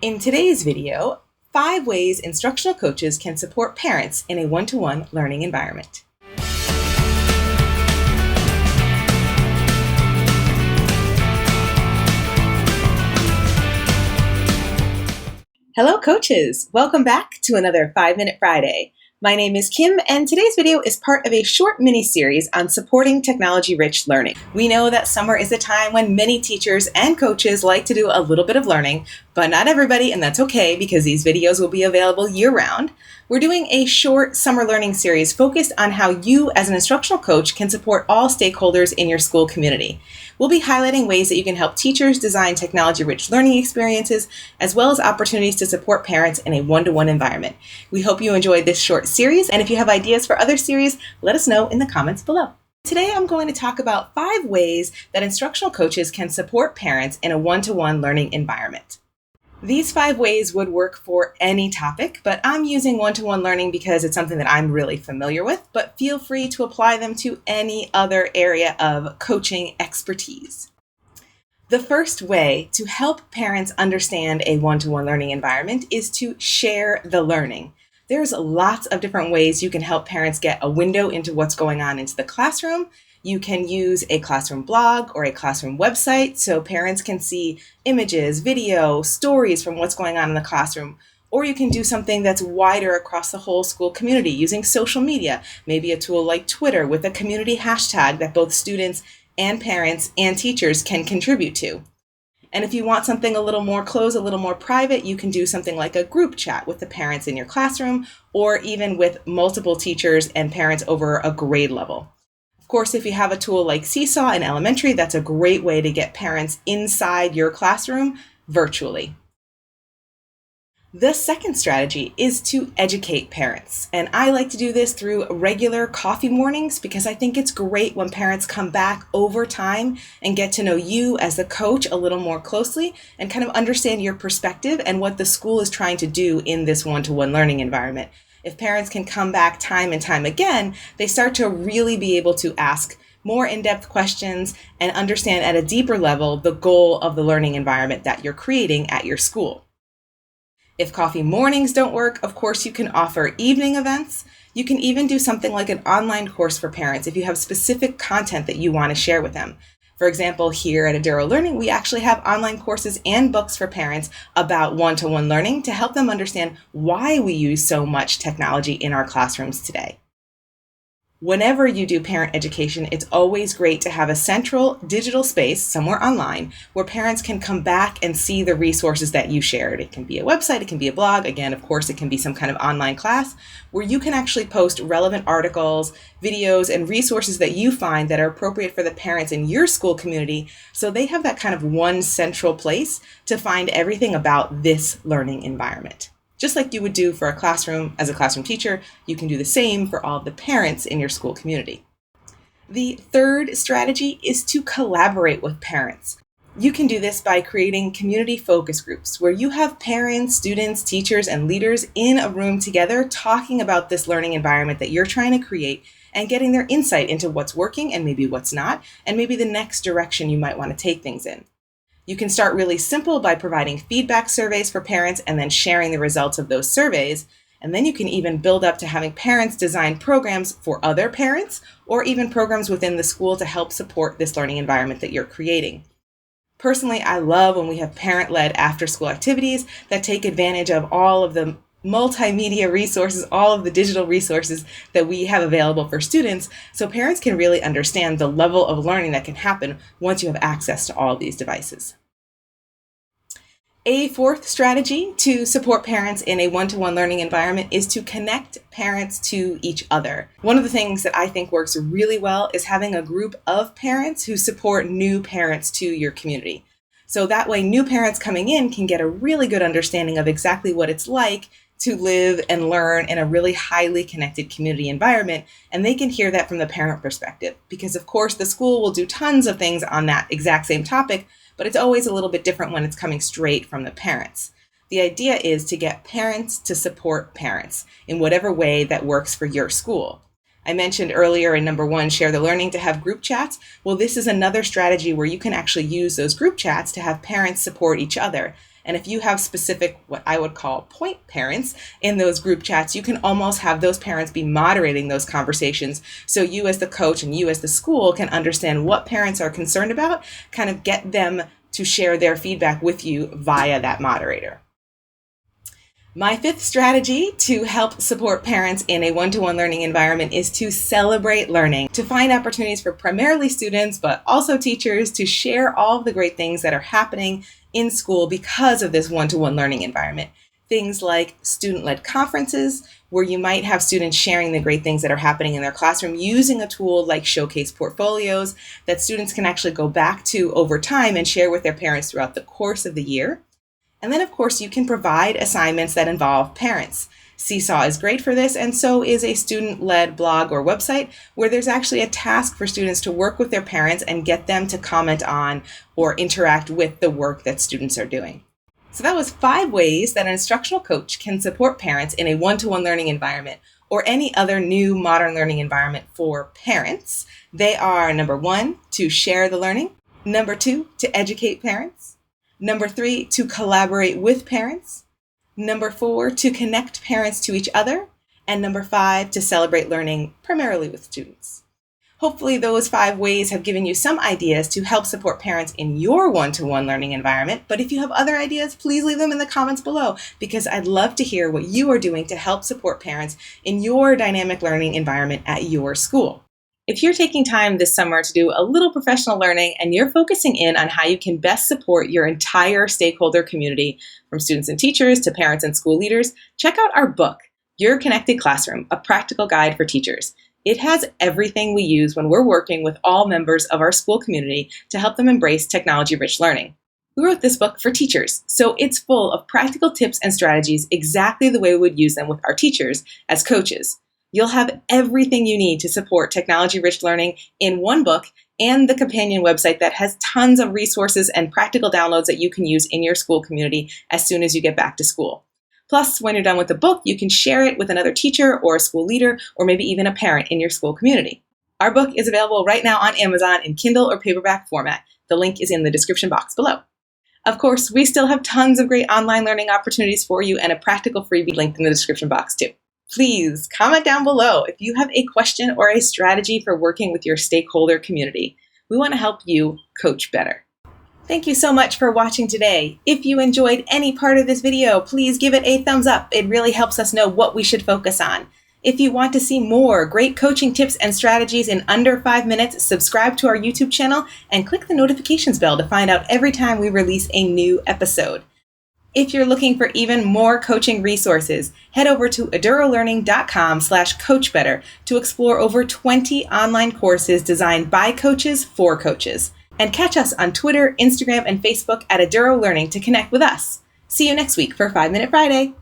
In today's video, 5 ways instructional coaches can support parents in a one-to-one learning environment. Hello coaches! Welcome back to another 5-Minute Friday. My name is Kim, and today's video is part of a short mini-series on supporting technology-rich learning. We know that summer is a time when many teachers and coaches like to do a little bit of learning, but not everybody, and that's okay because these videos will be available year-round. We're doing a short summer learning series focused on how you as an instructional coach can support all stakeholders in your school community. We'll be highlighting ways that you can help teachers design technology-rich learning experiences, as well as opportunities to support parents in a one-to-one environment. We hope you enjoyed this short series, and if you have ideas for other series, let us know in the comments below. Today I'm going to talk about 5 ways that instructional coaches can support parents in a one-to-one learning environment. These 5 ways would work for any topic, but I'm using one-to-one learning because it's something that I'm really familiar with, but feel free to apply them to any other area of coaching expertise. The first way to help parents understand a one-to-one learning environment is to share the learning. There's lots of different ways you can help parents get a window into what's going on into the classroom. You can use a classroom blog or a classroom website so parents can see images, video, stories from what's going on in the classroom. Or you can do something that's wider across the whole school community using social media, maybe a tool like Twitter with a community hashtag that both students and parents and teachers can contribute to. And if you want something a little more closed, a little more private, you can do something like a group chat with the parents in your classroom, or even with multiple teachers and parents over a grade level. Of course, if you have a tool like Seesaw in elementary, that's a great way to get parents inside your classroom virtually. The second strategy is to educate parents. And I like to do this through regular coffee mornings because I think it's great when parents come back over time and get to know you as the coach a little more closely and kind of understand your perspective and what the school is trying to do in this one-to-one learning environment. If parents can come back time and time again, they start to really be able to ask more in-depth questions and understand at a deeper level the goal of the learning environment that you're creating at your school. If coffee mornings don't work, of course you can offer evening events. You can even do something like an online course for parents if you have specific content that you want to share with them. For example, here at Eduro Learning, we actually have online courses and books for parents about one-to-one learning to help them understand why we use so much technology in our classrooms today. Whenever you do parent education, it's always great to have a central digital space somewhere online where parents can come back and see the resources that you shared. It can be a website, it can be a blog. Again, of course, it can be some kind of online class where you can actually post relevant articles, videos, and resources that you find that are appropriate for the parents in your school community, so they have that kind of one central place to find everything about this learning environment. Just like you would do for a classroom as a classroom teacher, you can do the same for all of the parents in your school community. The third strategy is to collaborate with parents. You can do this by creating community focus groups where you have parents, students, teachers, and leaders in a room together talking about this learning environment that you're trying to create and getting their insight into what's working and maybe what's not, and maybe the next direction you might want to take things in. You can start really simple by providing feedback surveys for parents and then sharing the results of those surveys. And then you can even build up to having parents design programs for other parents or even programs within the school to help support this learning environment that you're creating. Personally, I love when we have parent-led after-school activities that take advantage of all of the multimedia resources, all of the digital resources that we have available for students, so parents can really understand the level of learning that can happen once you have access to all of these devices. A fourth strategy to support parents in a one-to-one learning environment is to connect parents to each other. One of the things that I think works really well is having a group of parents who support new parents to your community. So that way new parents coming in can get a really good understanding of exactly what it's like to live and learn in a really highly connected community environment, and they can hear that from the parent perspective. Because of course the school will do tons of things on that exact same topic, but it's always a little bit different when it's coming straight from the parents. The idea is to get parents to support parents in whatever way that works for your school. I mentioned earlier in number 1, share the learning, to have group chats. Well, this is another strategy where you can actually use those group chats to have parents support each other. And if you have specific, what I would call point parents in those group chats, you can almost have those parents be moderating those conversations. So you as the coach and you as the school can understand what parents are concerned about, kind of get them to share their feedback with you via that moderator. My fifth strategy to help support parents in a one-to-one learning environment is to celebrate learning, to find opportunities for primarily students, but also teachers to share all of the great things that are happening in school because of this one-to-one learning environment. Things like student-led conferences, where you might have students sharing the great things that are happening in their classroom using a tool like Showcase Portfolios that students can actually go back to over time and share with their parents throughout the course of the year. And then, of course, you can provide assignments that involve parents. Seesaw is great for this, and so is a student-led blog or website where there's actually a task for students to work with their parents and get them to comment on or interact with the work that students are doing. So that was 5 ways that an instructional coach can support parents in a one-to-one learning environment or any other new modern learning environment for parents. They are, number 1, to share the learning. Number 2, to educate parents. Number 3, to collaborate with parents. Number 4, to connect parents to each other. And number 5, to celebrate learning primarily with students. Hopefully those 5 ways have given you some ideas to help support parents in your one-to-one learning environment. But if you have other ideas, please leave them in the comments below, because I'd love to hear what you are doing to help support parents in your dynamic learning environment at your school. If you're taking time this summer to do a little professional learning and you're focusing in on how you can best support your entire stakeholder community, from students and teachers to parents and school leaders, check out our book, Your Connected Classroom, a practical guide for teachers. It has everything we use when we're working with all members of our school community to help them embrace technology-rich learning. We wrote this book for teachers, so it's full of practical tips and strategies exactly the way we would use them with our teachers as coaches. You'll have everything you need to support technology-rich learning in one book and the companion website that has tons of resources and practical downloads that you can use in your school community as soon as you get back to school. Plus, when you're done with the book, you can share it with another teacher or a school leader or maybe even a parent in your school community. Our book is available right now on Amazon in Kindle or paperback format. The link is in the description box below. Of course, we still have tons of great online learning opportunities for you and a practical freebie linked in the description box too. Please comment down below if you have a question or a strategy for working with your stakeholder community. We want to help you coach better. Thank you so much for watching today. If you enjoyed any part of this video, please give it a thumbs up. It really helps us know what we should focus on. If you want to see more great coaching tips and strategies in under 5 minutes, subscribe to our YouTube channel and click the notifications bell to find out every time we release a new episode. If you're looking for even more coaching resources, head over to edurolearning.com/coachbetter to explore over 20 online courses designed by coaches for coaches. And catch us on Twitter, Instagram, and Facebook at Eduro Learning to connect with us. See you next week for 5 Minute Friday.